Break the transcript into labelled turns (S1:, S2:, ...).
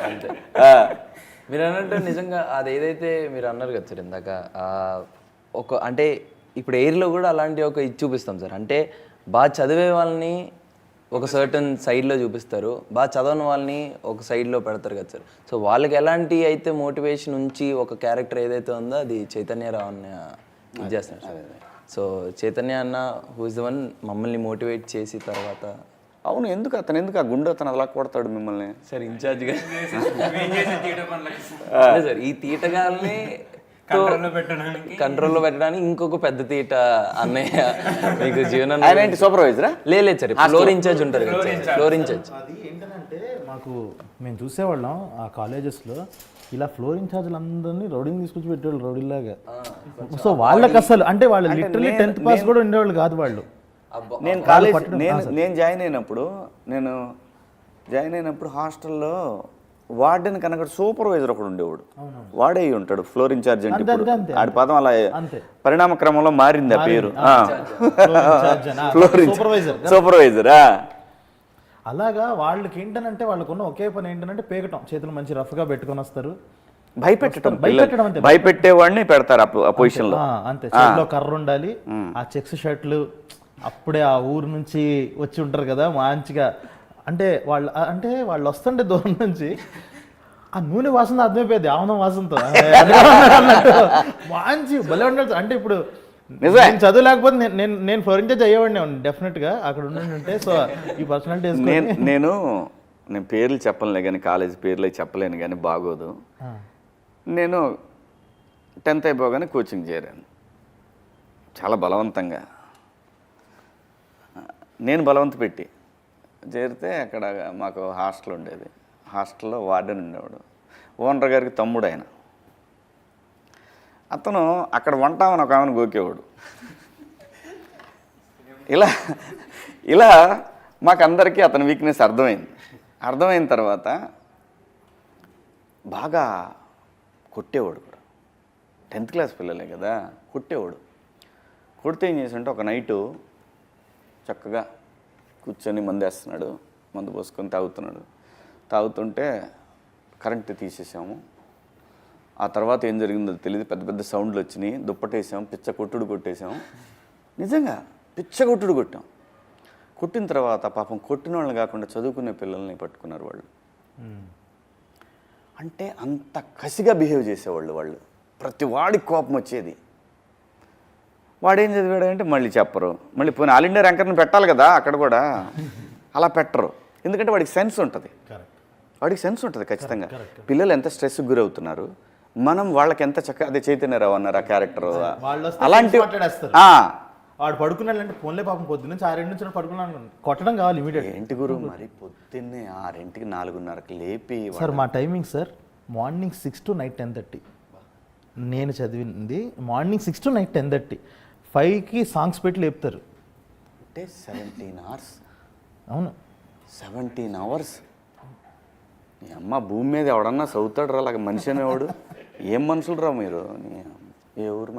S1: అంతే. మీరు అన్నట్టు నిజంగా అది ఏదైతే మీరు అన్నారు కదా సార్ ఇందాక, ఒక అంటే ఇప్పుడు ఎయిర్లో కూడా అలాంటి ఒక ఇది చూపిస్తాం సార్. అంటే బాగా చదివే వాళ్ళని ఒక సర్టన్ సైడ్లో చూపిస్తారు, బాగా చదవని వాళ్ళని ఒక సైడ్లో పెడతారు కదా సార్. సో వాళ్ళకి ఎలాంటి అయితే మోటివేషన్ ఉంచి ఒక క్యారెక్టర్ ఏదైతే ఉందో అది చైతన్యరావు అన్న ఇది చేస్తున్నారు. సో చైతన్య అన్న హూ ఇస్ ద వన్ మమ్మల్ని మోటివేట్ చేసి తర్వాత
S2: అవును, ఎందుకు ఆ గుండె అతను అలా కొడతాడు మిమ్మల్ని
S1: సార్ ఇన్ఛార్జ్గా సార్ ఈ తీటగాల్ని కంట్రోల్లో పెట్టడానికి ఇంకొక పెద్ద తీట అన్నయ్య మీకు జీవనం
S2: సూపర్వైజరా
S1: లేదు సార్, ఫ్లోర్ ఇన్ఛార్జ్ ఉంటారు కదా సార్, ఫ్లోర్ ఇన్ఛార్జ్.
S3: అది ఏంటంటే మాకు మేము చూసేవాళ్ళం ఆ కాలేజెస్లో ఇలా ఫ్లోర్ ఇన్ఛార్జ్లు అందరినీ రౌడీని తీసుకొచ్చి పెట్టేవాళ్ళు రౌడీలాగా. సో వాళ్ళకి అసలు అంటే వాళ్ళు లిటరలీ 10th పాస్ కూడా ఉండేవాళ్ళు కాదు వాళ్ళు.
S2: నేను కాలేజ్ నేను జాయిన్ అయినప్పుడు హాస్టల్లో వార్డెన్ కనుక సూపర్వైజర్ ఒకడు ఉండేవాడు, వాడే ఉంటాడు ఫ్లోర్ ఇన్ఛార్జ్ అంటే. ఆడి పదం అలా పరిణామ క్రమంలో మారింది ఆ పేరు, ఫ్లోర్ సూపర్వైజరా.
S3: అలాగా వాళ్ళకి ఏంటనంటే వాళ్ళకున్న ఒకే పని ఏంటంటే పేకటం, చేతులు మంచి రఫ్గా పెట్టుకొని వస్తారు,
S2: భయపెట్టేవాడిని పెడతారు ఆ పొజిషన్ లో.
S3: అంతే, చేతిలో కర్ర ఉండాలి, ఆ చెక్స్ షర్ట్లు అప్పుడే ఆ ఊరు నుంచి వచ్చి ఉంటారు కదా మంచిగా. అంటే వాళ్ళు వస్తుంటే దూరం నుంచి ఆ నూనె వాసన అర్థమైపోయేది, ఆనందం వాసనతో అన్నట్టు మంచి భలే ఉండాలి. అంటే ఇప్పుడు నేను చదువు లేకపోతే నేను ఫ్లోర్ ఇన్ఛార్జ్ అయ్యేవాడిని డెఫినెట్గా అక్కడ ఉంటే. సో ఈ పర్సనాలిటీ
S2: నేను పేర్లు చెప్పలేను కానీ, కాలేజ్ పేర్లు చెప్పలేను కానీ బాగోదు. నేను 10th అయిపోగానే కోచింగ్ చేరాను చాలా బలవంతంగా. నేను బలవంత పెట్టి చేరితే అక్కడ మాకు హాస్టల్ ఉండేది, హాస్టల్లో వార్డెన్ ఉండేవాడు, ఓనర్ గారికి తమ్ముడు ఆయన. అతను అక్కడ వంటామని ఒక ఆమెను గోకేవాడు. ఇలా మాకందరికీ అతని వీక్నెస్ అర్థమైన తర్వాత బాగా కొట్టేవాడు కూడా. 10th క్లాస్ పిల్లలే కదా, కొట్టేవాడు. కొడితే ఏం చేసాడంటే ఒక నైటు చక్కగా కూర్చొని మందేస్తున్నాడు, మందు పోసుకొని తాగుతుంటే కరెంటు తీసేసాము. ఆ తర్వాత ఏం జరిగిందో తెలియదు, పెద్ద పెద్ద సౌండ్లు వచ్చినాయి, దుప్పటేసాం, పిచ్చ కొట్టుడు కొట్టేసాం. నిజంగా పిచ్చ కొట్టుడు కొట్టాం. కొట్టిన తర్వాత పాపం కొట్టిన వాళ్ళని కాకుండా చదువుకునే పిల్లల్ని పట్టుకున్నారు వాళ్ళు. అంటే అంత కసిగా బిహేవ్ చేసేవాళ్ళు వాళ్ళు. ప్రతి వాడికి కోపం వచ్చేది. వాడేం చదివాడంటే మళ్ళీ చెప్పరు, మళ్ళీ పోనీ ఆల్ ఇండియా ర్యాంకర్ని పెట్టాలి కదా అక్కడ కూడా, అలా పెట్టరు. ఎందుకంటే వాడికి సెన్స్ ఉంటుంది, ఖచ్చితంగా. పిల్లలు ఎంత స్ట్రెస్కి గురవుతున్నారు, మనం వాళ్ళకి ఎంత చక్కగా. అదే చైతన్యరావు అన్నారు ఆ క్యారెక్టర్, అలాంటి
S3: వాడు పడుకున్నాడంటే ఫోన్లే పాపం పొద్దున్న 6 నుంచి పడుకున్నాను, కొట్టడం కావాలి ఇమీడియట్.
S2: ఏంటి గురు మరి పొద్దున్నే 6కి 4:30కి లేపి.
S3: సార్ మా timing sir morning 6 to night 10:30. నేను చదివింది మార్నింగ్ 6 to నైట్ 10:30. 5కి సాంగ్స్ పెట్టి లేపుతారు.
S2: అంటే 17 hours.
S3: అవును,
S2: 17 hours. నీ అమ్మ భూమి మీద ఎవడన్నా చదువుతాడు రా అలాగ మనిషి అనేవాడు. ఏం మనుషులు రా మీరు, ఏ ఊరు